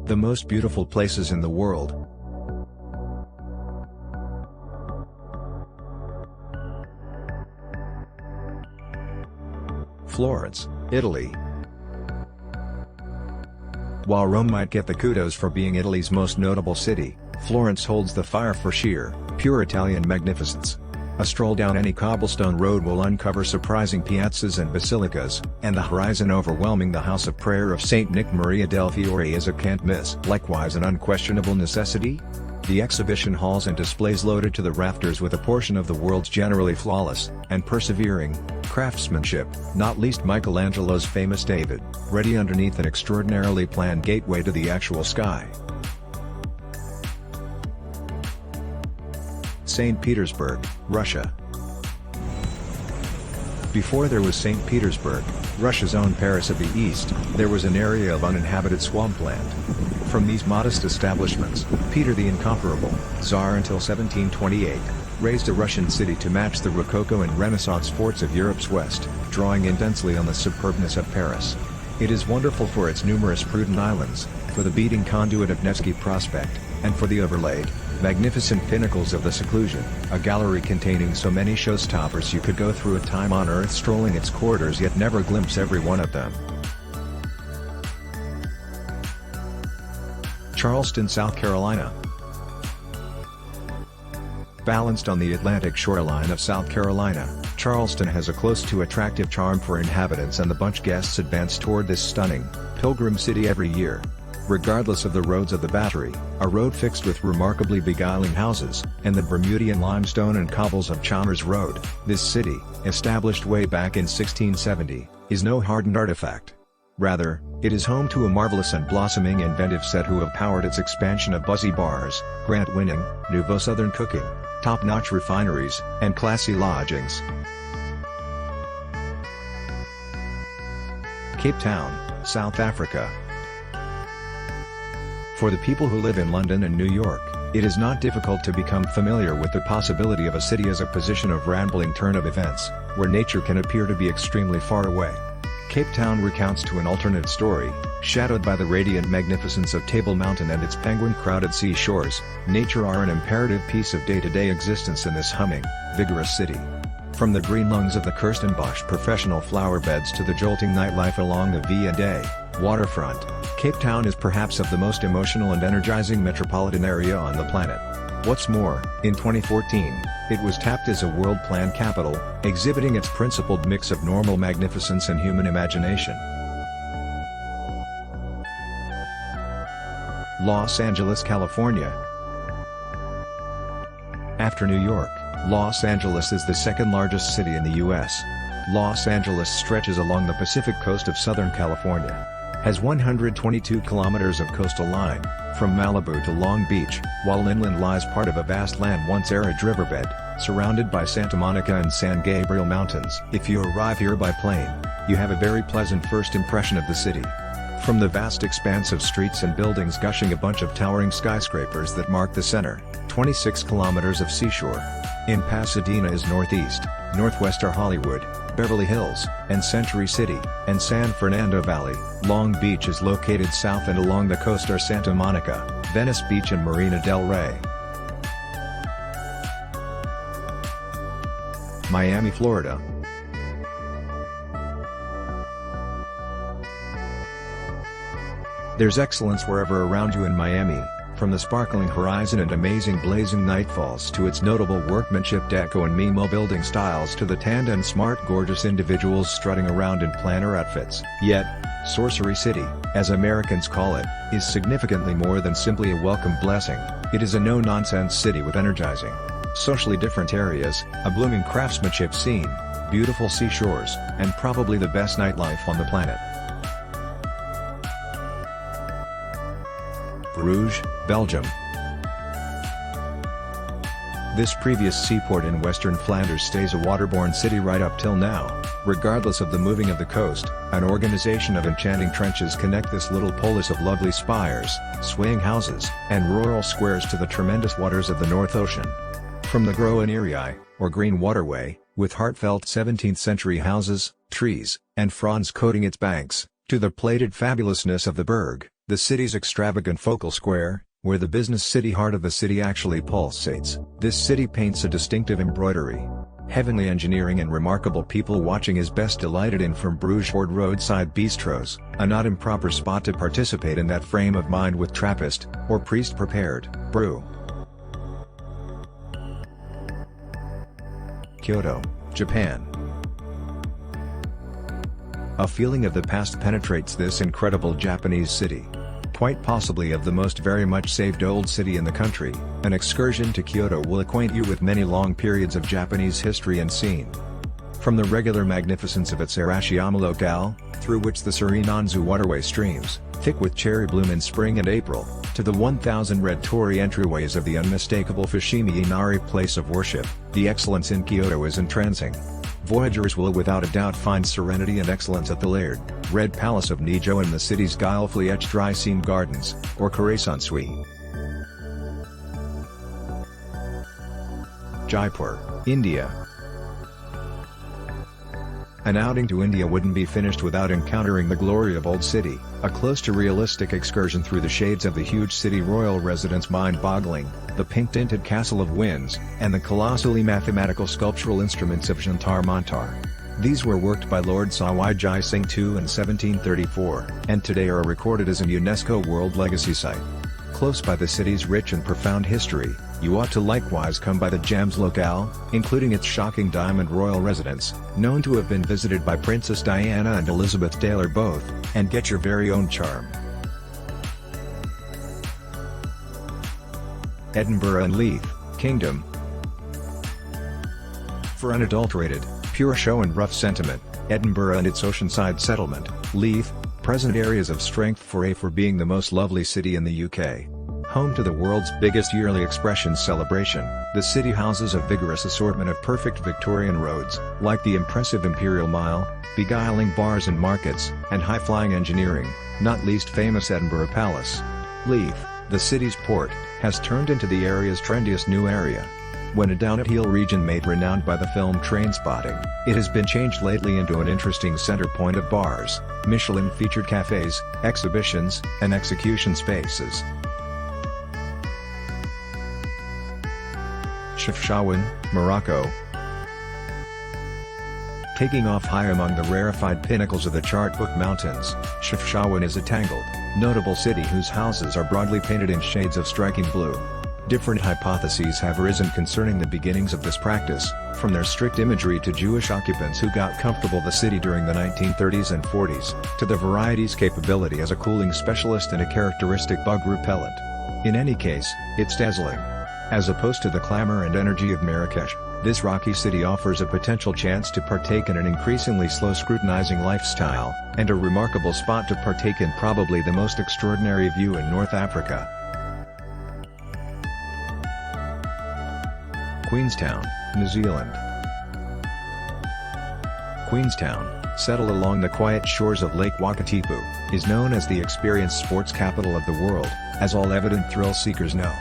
The most beautiful places in the world. Florence, Italy. While Rome might get the kudos for being Italy's most notable city, Florence holds the fire for sheer, pure Italian magnificence. A stroll down any cobblestone road will uncover surprising piazzas and basilicas, and the horizon overwhelming the house of prayer of Saint Nick Maria del Fiore is a can't miss. Likewise an unquestionable necessity? The exhibition halls and displays loaded to the rafters with a portion of the world's generally flawless, and persevering, craftsmanship, not least Michelangelo's famous David, ready underneath an extraordinarily planned gateway to the actual sky. St. Petersburg, Russia. Before there was St. Petersburg, Russia's own Paris of the East, there was an area of uninhabited swampland. From these modest establishments, Peter the Incomparable, Tsar until 1728, raised a Russian city to match the Rococo and Renaissance forts of Europe's West, drawing intensely on the superbness of Paris. It is wonderful for its numerous prudent islands, for the beating conduit of Nevsky Prospect, and for the overlaid, magnificent pinnacles of the seclusion, a gallery containing so many showstoppers you could go through a time on earth strolling its corridors yet never glimpse every one of them. Charleston, South Carolina. Balanced on the Atlantic shoreline of South Carolina, Charleston has a close to attractive charm for inhabitants, and the bunch guests advance toward this stunning, pilgrim city every year. Regardless of the roads of the Battery, a road fixed with remarkably beguiling houses, and the Bermudian limestone and cobbles of Chalmers Road, this city, established way back in 1670, is no hardened artifact. Rather, it is home to a marvelous and blossoming inventive set who have powered its expansion of buzzy bars, grant-winning, nouveau southern cooking, top-notch refineries, and classy lodgings. Cape Town, South Africa. For the people who live in London and New York, it is not difficult to become familiar with the possibility of a city as a position of rambling turn of events, where nature can appear to be extremely far away. Cape Town recounts to an alternate story, shadowed by the radiant magnificence of Table Mountain and its penguin-crowded seashores. Nature are an imperative piece of day-to-day existence in this humming, vigorous city. From the green lungs of the Kirstenbosch professional flower beds to the jolting nightlife along the V&A waterfront, Cape Town is perhaps of the most emotional and energizing metropolitan area on the planet. What's more, in 2014, it was tapped as a world plan capital, exhibiting its principled mix of normal magnificence and human imagination. Los Angeles, California. After New York, Los Angeles is the second largest city in the U.S. Los Angeles stretches along the Pacific coast of Southern California. Has 122 kilometers of coastal line, from Malibu to Long Beach, while inland lies part of a vast land once arid riverbed, surrounded by Santa Monica and San Gabriel Mountains. If you arrive here by plane, you have a very pleasant first impression of the city. From the vast expanse of streets and buildings gushing a bunch of towering skyscrapers that mark the center, 26 kilometers of seashore. In Pasadena is northeast, northwest are Hollywood, Beverly Hills, and Century City, and San Fernando Valley. Long Beach is located south, and along the coast are Santa Monica, Venice Beach and Marina del Rey. Miami, Florida. There's excellence wherever around you in Miami, from the sparkling horizon and amazing blazing nightfalls to its notable workmanship, deco and Mimo building styles to the tanned and smart gorgeous individuals strutting around in planner outfits. Yet, Sorcery City, as Americans call it, is significantly more than simply a welcome blessing. It is a no-nonsense city with energizing, socially different areas, a blooming craftsmanship scene, beautiful seashores, and probably the best nightlife on the planet. Bruges, Belgium. This previous seaport in western Flanders stays a waterborne city right up till now. Regardless of the moving of the coast, an organization of enchanting trenches connect this little polis of lovely spires, swaying houses, and rural squares to the tremendous waters of the North Ocean. From the Groen-Erie, or Green Waterway, with heartfelt 17th-century houses, trees, and fronds coating its banks, to the plated fabulousness of the Berg, the city's extravagant focal square, where the business city heart of the city actually pulsates. This city paints a distinctive embroidery. Heavenly engineering and remarkable people watching is best delighted in from Bruges or roadside bistros, a not improper spot to participate in that frame of mind with Trappist, or priest-prepared, brew. Kyoto, Japan. A feeling of the past penetrates this incredible Japanese city. Quite possibly of the most very much saved old city in the country, an excursion to Kyoto will acquaint you with many long periods of Japanese history and scene. From the regular magnificence of its Arashiyama locale, through which the Surinanzu waterway streams, thick with cherry bloom in spring and April, to the 1,000 red torii entryways of the unmistakable Fushimi Inari place of worship, the excellence in Kyoto is entrancing. Voyagers will without a doubt find serenity and excellence at the layered, red palace of Nijo and the city's guilefully etched dry-seam gardens, or Karasansui. Jaipur, India. An outing to India wouldn't be finished without encountering the glory of Old City, a close-to-realistic excursion through the shades of the huge city royal residence mind-boggling, the pink-tinted Castle of Winds, and the colossally mathematical sculptural instruments of Jantar Mantar. These were worked by Lord Sawai Jai Singh II in 1734, and today are recorded as a UNESCO World Legacy Site. Close by the city's rich and profound history, you ought to likewise come by the gems locale, including its shocking diamond royal residence, known to have been visited by Princess Diana and Elizabeth Taylor both, and get your very own charm. Edinburgh and Leith, Kingdom. For unadulterated, pure show and rough sentiment, Edinburgh and its oceanside settlement, Leith, present areas of strength for being the most lovely city in the UK. Home to the world's biggest yearly Expressions celebration, the city houses a vigorous assortment of perfect Victorian roads, like the impressive Imperial Mile, beguiling bars and markets, and high-flying engineering, not least famous Edinburgh Palace. Leith, the city's port, has turned into the area's trendiest new area. When a down-at-heel region made renowned by the film Trainspotting, it has been changed lately into an interesting center point of bars, Michelin-featured cafes, exhibitions, and execution spaces. Chefchaouen, Morocco. Taking off high among the rarefied pinnacles of the Chartbook Mountains, Chefchaouen is a tangled, notable city whose houses are broadly painted in shades of striking blue. Different hypotheses have arisen concerning the beginnings of this practice, from their strict imagery to Jewish occupants who got comfortable the city during the 1930s and 40s, to the variety's capability as a cooling specialist and a characteristic bug repellent. In any case, it's dazzling. As opposed to the clamor and energy of Marrakesh, this rocky city offers a potential chance to partake in an increasingly slow scrutinizing lifestyle, and a remarkable spot to partake in probably the most extraordinary view in North Africa. Queenstown, New Zealand. Queenstown, settled along the quiet shores of Lake Wakatipu, is known as the experienced sports capital of the world, as all evident thrill seekers know.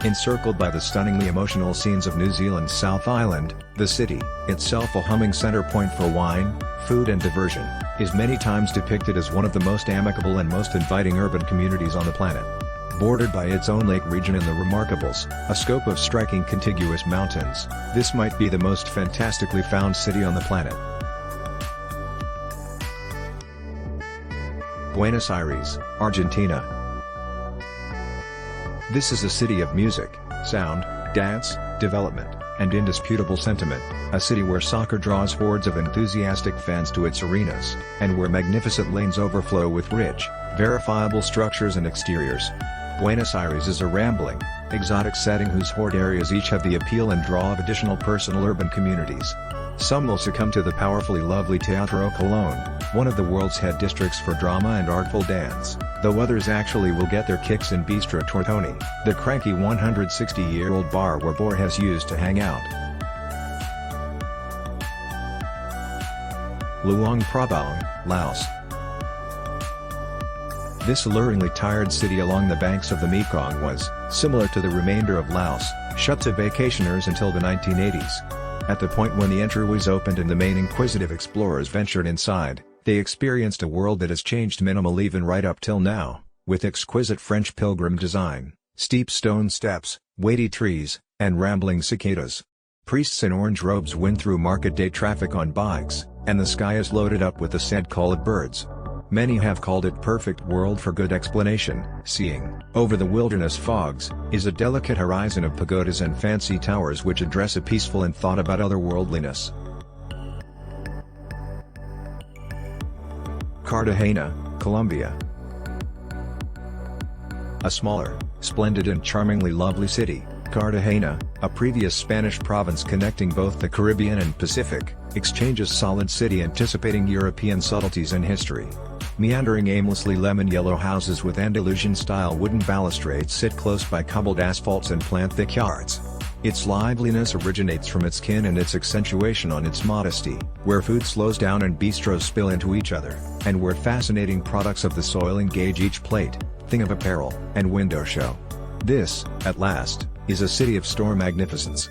Encircled by the stunningly emotional scenes of New Zealand's South Island, the city, itself a humming center point for wine, food and diversion, is many times depicted as one of the most amicable and most inviting urban communities on the planet. Bordered by its own lake region and the Remarkables, a scope of striking contiguous mountains, this might be the most fantastically found city on the planet. Buenos Aires, Argentina. This is a city of music, sound, dance, development, and indisputable sentiment, a city where soccer draws hordes of enthusiastic fans to its arenas, and where magnificent lanes overflow with rich, verifiable structures and exteriors. Buenos Aires is a rambling, exotic setting whose horde areas each have the appeal and draw of additional personal urban communities. Some will succumb to the powerfully lovely Teatro Colón, one of the world's head districts for drama and artful dance, though others actually will get their kicks in Bistro Tortoni, the cranky 160-year-old bar where Borges used to hang out. Luang Prabang, Laos. This alluringly tired city along the banks of the Mekong was, similar to the remainder of Laos, shut to vacationers until the 1980s. At the point when the entryways opened and the main inquisitive explorers ventured inside, they experienced a world that has changed minimal even right up till now. with exquisite French pilgrim design, steep stone steps, weighty trees, and rambling cicadas. Priests in orange robes wind through market-day traffic on bikes, and the sky is loaded up with the scent-colored birds. Many have called it perfect world for good explanation. Seeing over the wilderness fogs is a delicate horizon of pagodas and fancy towers which address a peaceful and thought about otherworldliness. Cartagena, Colombia. A smaller, splendid and charmingly lovely city, Cartagena, a previous Spanish province connecting both the Caribbean and Pacific, exchanges solid city anticipating European subtleties and history. Meandering aimlessly lemon-yellow houses with Andalusian-style wooden balustrades sit close by cobbled asphalts and plant-thick yards. Its liveliness originates from its kin and its accentuation on its modesty, where food slows down and bistros spill into each other, and where fascinating products of the soil engage each plate, thing of apparel, and window show. This, at last, is a city of store magnificence.